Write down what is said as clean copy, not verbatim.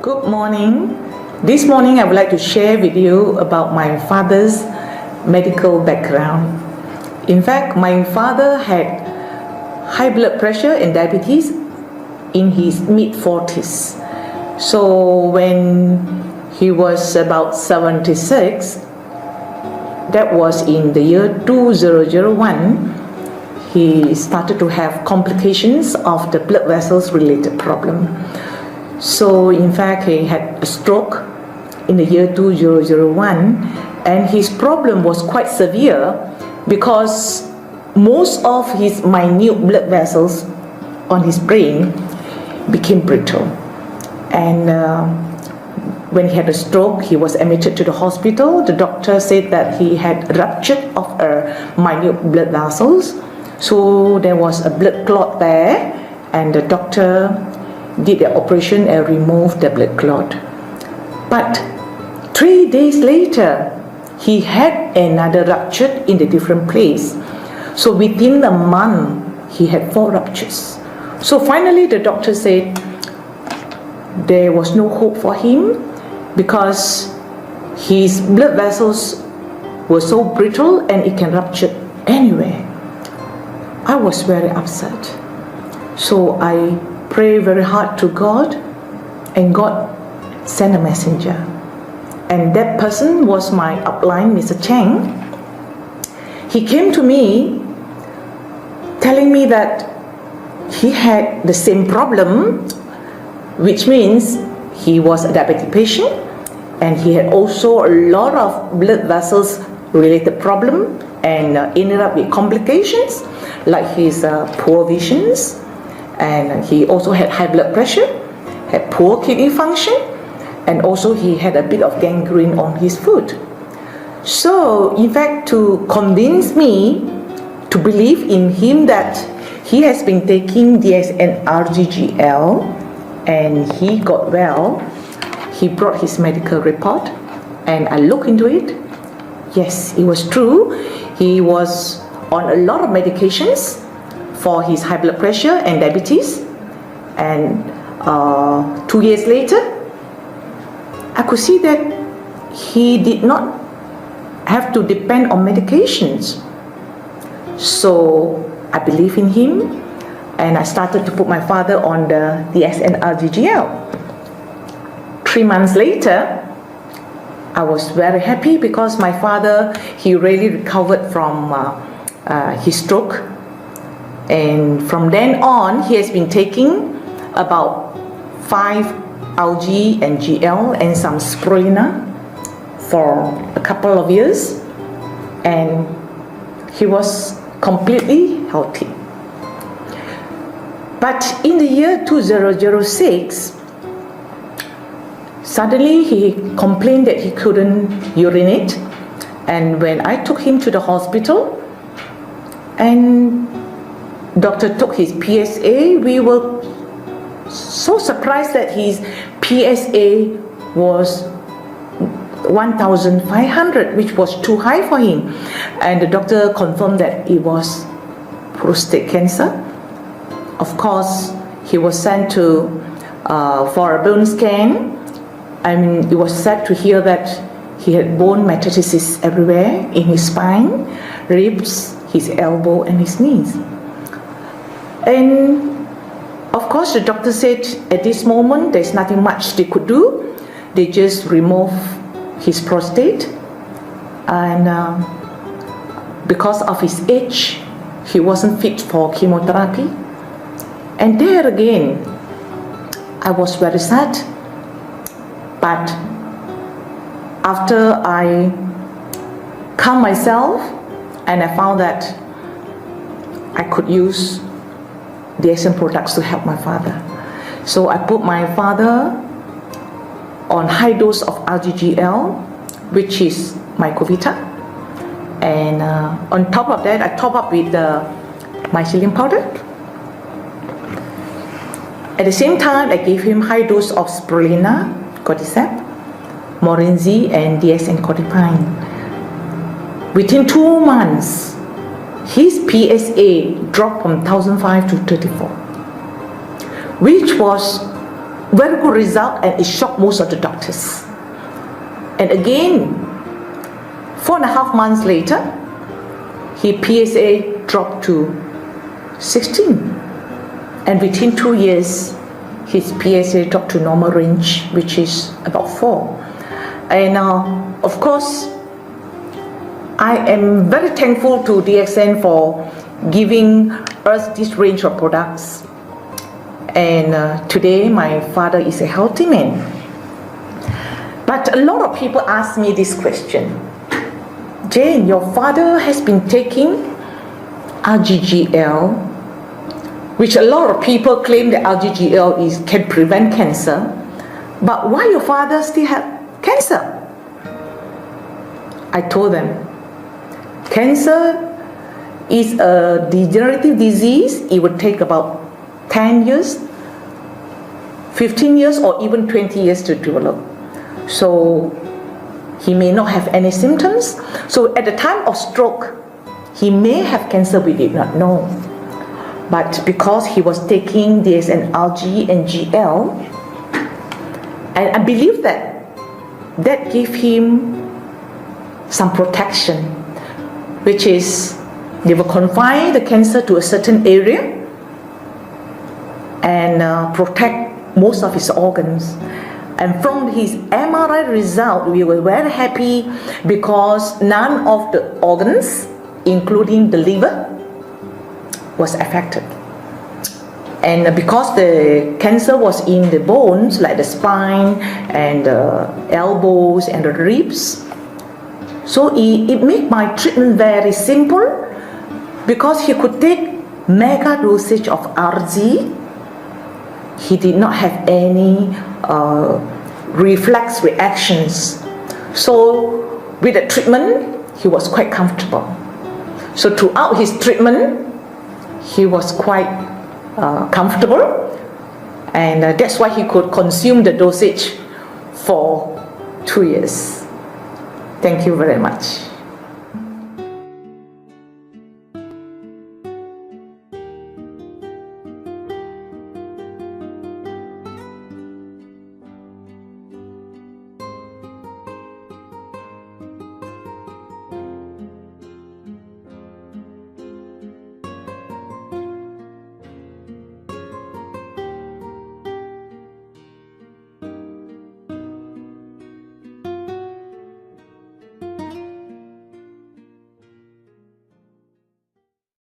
Good morning. This morning I would like to share with you about my father's medical background. In fact, my father had high blood pressure and diabetes in his mid-40s. So when he was about 76, that was in the year 2001, he started to have complications of the blood vessels related problem. So in fact, he had a stroke in the year 2001, and his problem was quite severe because most of his minute blood vessels on his brain became brittle. And when he had a stroke, he was admitted to the hospital. The doctor said that he had rupture of minute blood vessels. So there was a blood clot there, and the doctor did the operation and removed the blood clot. But 3 days later, he had another rupture in a different place. So within a month, he had 4 ruptures. So finally, the doctor said there was no hope for him because his blood vessels were so brittle and it can rupture anywhere. I was very upset. So I prayed very hard to God, and God sent a messenger. And that person was my upline, Mr. Cheng. He came to me telling me that he had the same problem, which means he was a diabetic patient and he had also a lot of blood vessels related problem and ended up with complications like his poor visions, and he also had high blood pressure, had poor kidney function, and also he had a bit of gangrene on his foot. So in fact, to convince me to believe in him that he has been taking Dxn and he got well, he brought his medical report and I looked into it. Yes, it was true. He was on a lot of medications for his high blood pressure and diabetes, and 2 years later I could see that he did not have to depend on medications. So I believe in him and I started to put my father on the Dxn 3 months later, I was very happy because my father, he really recovered from his stroke, and from then on he has been taking about 5 algae and GL and some spirulina for a couple of years, and he was completely healthy. But in the year 2006, suddenly he complained that he couldn't urinate, and when I took him to the hospital and doctor took his PSA, we were so surprised that his PSA was 1,500, which was too high for him, and the doctor confirmed that it was prostate cancer. Of course, he was sent to for a bone scan. I mean, it was sad to hear that he had bone metastasis everywhere in his spine, ribs, his elbow and his knees. And of course the doctor said at this moment there's nothing much they could do. They just remove his prostate, and because of his age he wasn't fit for chemotherapy. And there again I was very sad. But after I calmed myself and I found that I could use Dxn Products to help my father. So I put my father on high dose of RGGL, which is mycovita, and on top of that I top up with the mycelium powder. At the same time, I gave him high dose of spirulina, cordyceps, morinzi and Dxn codipine. Within 2 months, his PSA dropped from 1,005 to 34, which was very good result, and it shocked most of the doctors. And again, 4.5 months later, his PSA dropped to 16, and within 2 years his PSA dropped to normal range, which is about 4. And of course, I am very thankful to Dxn for giving us this range of products. And today my father is a healthy man. But a lot of people ask me this question: Jane, your father has been taking RGGL, which a lot of people claim that RGGL can prevent cancer, but why your father still have cancer? I told them, cancer is a degenerative disease. It would take about 10 years, 15 years, or even 20 years to develop. So he may not have any symptoms. So at the time of stroke, he may have cancer, we did not know. But because he was taking Dxn Algae and GL, and I believe that gave him some protection, which is they will confine the cancer to a certain area and protect most of his organs. And from his MRI result, we were very happy because none of the organs, including the liver, was affected. And because the cancer was in the bones, like the spine and the elbows and the ribs, so it made my treatment very simple, because he could take mega dosage of RG. He did not have any reflex reactions. So with the treatment, he was quite comfortable. So throughout his treatment, he was quite comfortable, and that's why he could consume the dosage for 2 years. Thank you very much.